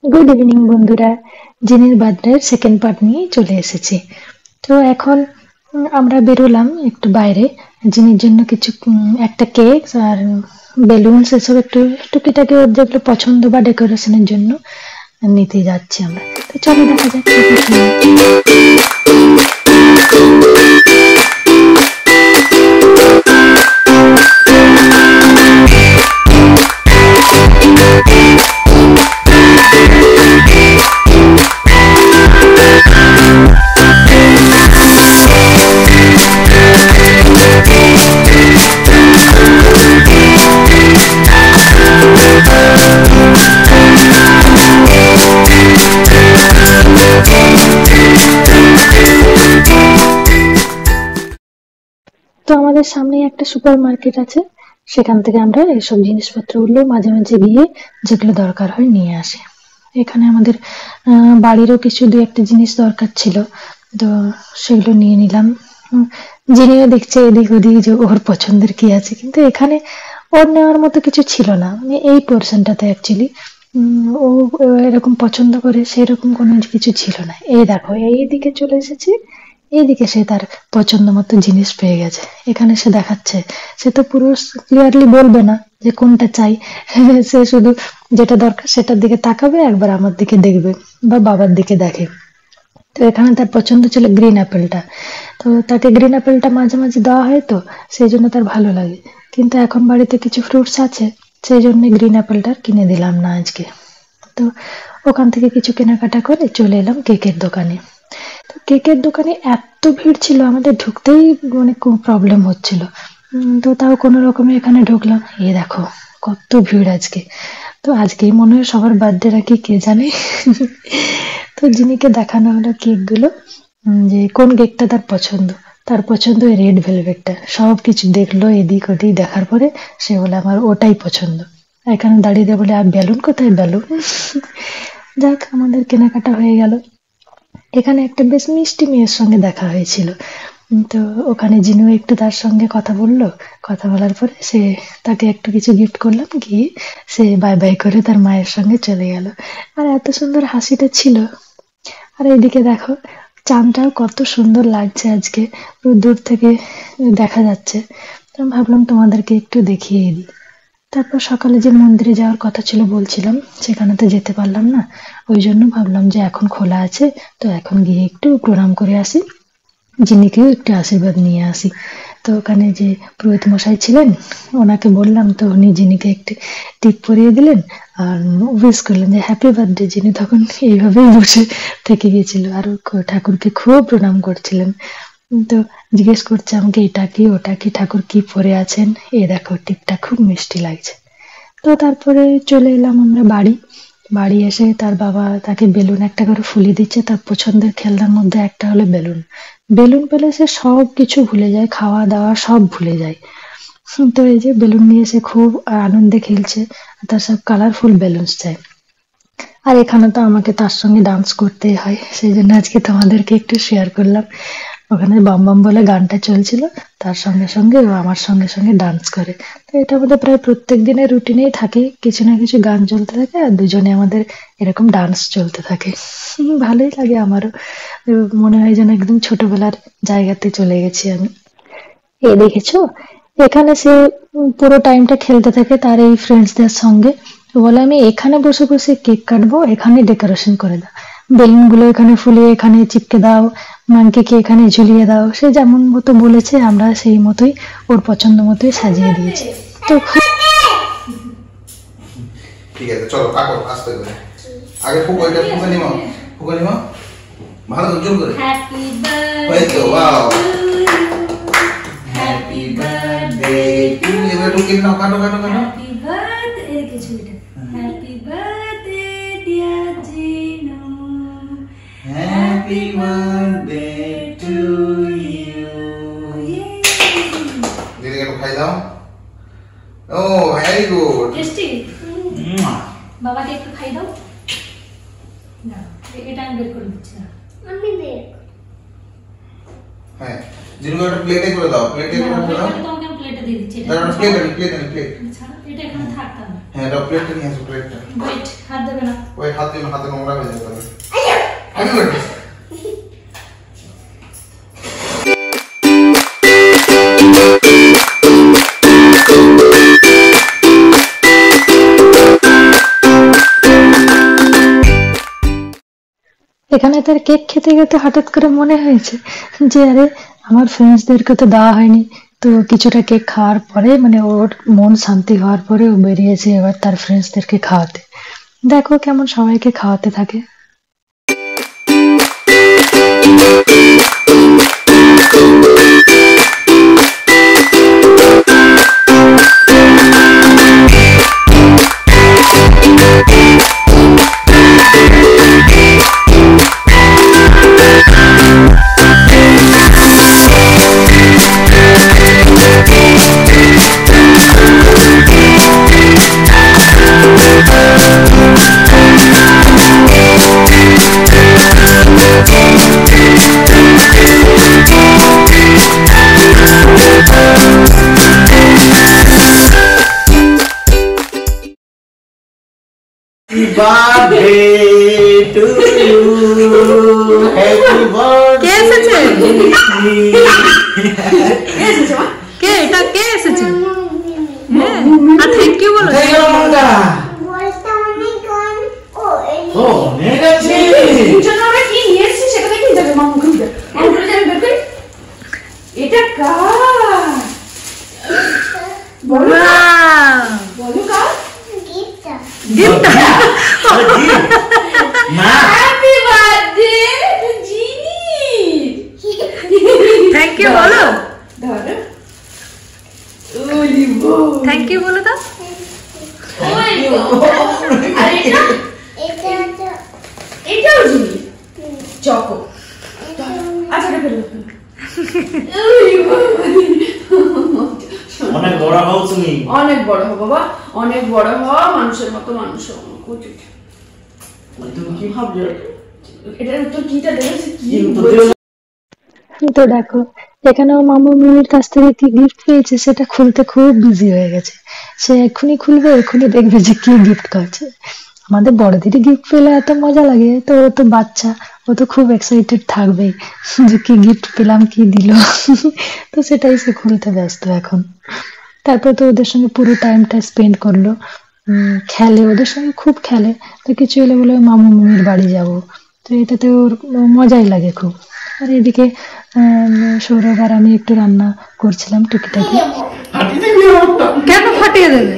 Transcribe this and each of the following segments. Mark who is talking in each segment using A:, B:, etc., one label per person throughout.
A: Good evening বন্ধুরা, জিনিস বাদরার second part নিয়ে চলে এসেছি। তো এখন আমরা বেরোলাম একটু বাইরে। জিনির জন্য কিছু একটা কেক আর বেলুনস এসব একটু টুকিটাকি ওর যেগুলো পছন্দ বা ডেকোরেশনের জন্য নিতে যাচ্ছি আমরা। তো চলো দেখা যাক কি কি তো আমাদের সামনেই একটা সুপার মার্কেট আছে, সেখান থেকে আমরা এইসব জিনিসপত্রগুলো মাঝে মাঝে গিয়ে যেগুলো দরকার হয় নিয়ে আসি। এখানে আমাদের বাড়িরও কিছু দু একটা জিনিস দরকার ছিল, তো সেগুলো নিয়ে নিলাম। জিনিও দেখছে এদিক ওদিক যে ওর পছন্দের কি আছে, কিন্তু এখানে ওর নেওয়ার মতো কিছু ছিল না, মানে এই পোর্শনটাতে অ্যাকচুয়ালি ও এরকম পছন্দ করে সেরকম কোনো কিছু ছিল না। এই দেখো এইদিকে চলে এসেছি, এইদিকে সে তার পছন্দ মতো জিনিস পেয়ে গেছে। এখানে সে দেখাচ্ছে, সে তো পুরো ক্লিয়ারলি বলবে না যে কোনটা চাই। সে শুধু যেটা দরকার সেটার দিকে তাকাবে, একবার আমার দিকে দেখবে বা বাবার দিকে দেখে। তো এখানে তার পছন্দ ছিল গ্রিন অ্যাপেলটা। তো তাকে গ্রিন অ্যাপেলটা মাঝে মাঝে দেওয়া হয়, তো সেই জন্য তার ভালো লাগে। কিন্তু এখন বাড়িতে কিছু ফ্রুটস আছে, সেই জন্য গ্রিন অ্যাপেলটা কিনে দিলাম না আজকে। তো ওখান থেকে কিছু কেনাকাটা করে চলে এলাম কেকের দোকানে। তো কেকের দোকানে এত ভিড় ছিল, আমাদের ঢুকতেই মানে খুব প্রবলেম হচ্ছিল। তো তাও কোনো রকমে এখানে ঢুকলাম। এই দেখো কত ভিড় আজকে। তো আজকেই মনে হয় সবার বার্থডে নাকি কে জানে। তো জিনিকে দেখানো হলো কেক গুলো, যে কোন কেকটা তার পছন্দ। তার পছন্দ ওই রেড ভেলভেটটা। সবকিছু দেখলো এদিক ওদিক, দেখার পরে সে বলে আমার ওটাই পছন্দ। এখানে দাঁড়িয়ে দিয়ে বলে আর বেলুন কোথায়, বেলুন। যাক, আমাদের কেনাকাটা হয়ে গেল। এখানে একটা বেশ মিষ্টি মেয়ের সঙ্গে দেখা হয়েছিল। তো ওখানে জিনু একটু তার সঙ্গে কথা বললো। কথা বলার পরে তাকে একটু কিছু গিফট করলাম, গিয়ে সে বাই বাই করে তার মায়ের সঙ্গে চলে গেল। আর এত সুন্দর হাসিটা ছিল। আর এইদিকে দেখো চাঁদটাও কত সুন্দর লাগছে আজকে, পুরো দূর থেকে দেখা যাচ্ছে। তো আমি ভাবলাম তোমাদেরকে একটু দেখিয়ে দিই। তারপর সকালে যে মন্দিরে যাওয়ার কথা ছিল বলছিলাম, সেখানে তো যেতে পারলাম না। ওই জন্য ভাবলাম যে এখন খোলা আছে, তো এখন গিয়ে একটু প্রণাম করে আসি, জিনিকেও একটু আশীর্বাদ নিয়ে আসি। তো ওখানে যে পুরোহিত মশাই ছিলেন, ওনাকে বললাম, তো উনি জিনিকে একটু টিপ পরিয়ে দিলেন আর উইশ করলেন যে হ্যাপি বার্থডে। জিনি তখন এইভাবেই বসে থেকে গেছিল আর ঠাকুরকে খুব প্রণাম করছিলেন। তো জিজ্ঞেস করছে আমাকে এটা কি ওটা কি, ঠাকুর কি পরে আছেন, এই দেখো টিপটা খুব মিষ্টি লাগছে। তো তারপরে চলে এলাম আমরা বাড়ি। বাড়ি এসে তার বাবা তাকে বেলুন একটা করে ফুলিয়ে দিচ্ছে, তার পছন্দের খেলনার মধ্যে একটা হলো বেলুন। বেলুন পেলে সে সব কিছু ভুলে যায়, খাওয়া দাওয়া সব ভুলে যায়। তো এই যে বেলুন নিয়ে সে খুব আনন্দে খেলছে, তার সব কালারফুল বেলুনস চাই। আর এখানে তো আমাকে তার সঙ্গে ডান্স করতেই হয়, সেই জন্য আজকে তোমাদেরকে একটু শেয়ার করলাম। ওখানে বাম বাম বলে গানটা চলছিল, তার সঙ্গে সঙ্গে ও আমার সঙ্গে সঙ্গে ডান্স করে। তো এটা আমাদের প্রায় প্রত্যেক দিনের রুটিনেই থাকে, কিছু না কিছু গান চলতে থাকে আর দুজনে আমাদের এরকম ডান্স চলতে থাকে। ভালোই লাগে আমারও। মনে হয় যেন একদম ছোটবেলার জায়গাতে চলে গেছি আমি। এ দেখেছো, এখানে সে পুরো টাইমটা খেলতে থাকে তার এই ফ্রেন্ডসদের সঙ্গে। তো বলে আমি এখানে বসে বসে কেক কাটবো, এখানে ডেকোরেশন করে দাও, বেলুন গুলো এখানে ফুলিয়ে এখানে চিপকে দাও, মাংকিকে এখানে ঝুলিয়ে দাও। সে যেমন মতো বলেছে আমরা সেই মতোই ওর পছন্দ মতোই সাজিয়ে দিয়েছি। তো
B: ঠিক আছে, চলো কাটো আস্তে করে। আগে ফুকোটা ফুকে নিমা, ফুকে নিমা ভালো তো জোর করে। Happy birthday, wow, happy birthday to you. এবার টুকে নাও, কাটো কাটো কাটো। হ্যাপি বার্থডে কিছু এটা, happy birthday dear Jinu, happy birthday to you. দিদি একটু খাই দাও। ও ভেরি গুড, টেস্টি। বাবাকে একটু খাই দাও না, এটা আমি বের করে দিচ্ছি না, আমি দেখ। হ্যাঁ, জিরো একটা প্লেটে করে দাও, প্লেটে করে দাও। তোমাকে আমি প্লেটে দিয়ে দিচ্ছি। দাঁড়াও, প্লেট। আচ্ছা, এটা এখানে থাক। হ্যাঁ প্লেটটা নিয়ে আসো প্লেটটা
C: ওয়েট হাত দেবে না
B: ওই হাত দিয়ে হাতে নোংরা হয়ে যাবে আমি লাগবে
A: এখানে তার কেক খেতে খেতে হঠাৎ করে মনে হয়েছে যে আরে আমার ফ্রেন্ডসদেরকে তো দেওয়া হয়নি। তো কিছুটা কেক খাওয়ার পরে মানে ওর মন শান্তি হওয়ার পরে ও বেরিয়েছে এবার তার ফ্রেন্ডসদেরকে খাওয়াতে। দেখো কেমন সবাইকে খাওয়াতে থাকে।
B: birthday to you. Happy birthday.
C: কে এসেছে? কে এটা কে এসেছে? হ্যাঁ আর থ্যাংক ইউ বলো।
B: থ্যাংক ইউ মামা। ও অনেক আছে।
C: জন্য আমরা কি নিয়ে এসেছি সেটা দেখি যাবে মামু খুঁজে। মামু খুঁজে যাবে বের করে। এটা কার? বলো বলো কার? গিফট
B: মা
C: হ্যাপি বার্থডে টু জিনি থ্যাংক ইউ বলো ধরো ওলি বো থ্যাংক ইউ বলো তো ওলি বো আর এটা এটাও জিনি চকো আচ্ছা এটা ফেলো ওলি বো
B: অনেক বড় হও তুমি।
C: অনেক বড় হও বাবা অনেক বড় হও মানুষের মতো মানুষ হও কোচি
B: তুমি কি ভাবছো?
C: এটা তো কিটা দেখেছি কি
A: তো দেখো এখানেও মামু মিমির কাছ থেকে কি গিফট পেয়েছে সেটা খুলতে খুব বিজি হয়ে গেছে। সে এক্ষুনি খুলবে এক্ষুনি দেখবে যে কি গিফট করছে। আমাদের বড়দেরই গিফট পেলে এত মজা লাগে, তো ও তো বাচ্চা, ও তো খুব এক্সাইটেড থাকবেই যে কি গিফট পেলাম কি দিল। তো সেটাই সে খুলতে ব্যস্ত এখন। তারপর তো ওদের সঙ্গে পুরো টাইমটা স্পেন্ড করলো, খেলে ওদের সঙ্গে খুব খেলে। তো কিছু হলে বলে মামু মামির বাড়ি যাব, তো এটাতে ওর মজাই লাগে খুব। আর এদিকে সৌরভ আর আমি একটু রান্না করছিলাম টুকিটাকি। কেন ফাটিয়ে দেবে?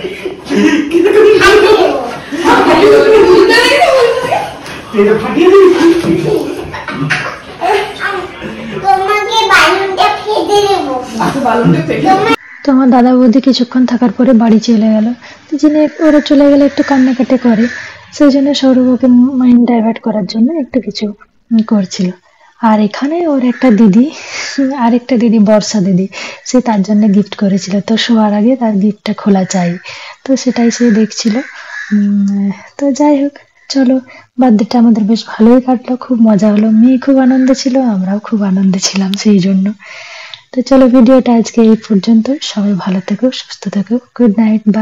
A: তো আমার দাদা বৌদি কিছুক্ষণ থাকার পরে বাড়ি চলে গেল। তো যিনি ওরা চলে গেলে একটু কান্নাকাটি করে, সেই জন্য সৌরভ ওকে মাইন্ড ডাইভার্ট করার জন্য একটু কিছু করছিল। আর এখানে ওর একটা দিদি, আরেকটা দিদি বর্ষা দিদি, সে তার জন্য গিফট করেছিল। তো শোয়ার আগে তার গিফটটা খোলা চাই, তো সেটাই সে দেখছিল। তো যাই হোক চলো, বার্থডেটা আমাদের বেশ ভালোই কাটলো, খুব মজা হলো, মেয়ে খুব আনন্দে ছিল, আমরাও খুব আনন্দে ছিলাম সেই জন্য। তো চলো ভিডিওটা আজকে এই পর্যন্ত, সবাই ভালো থেকো সুস্থ থেকো, গুড নাইট, বাই।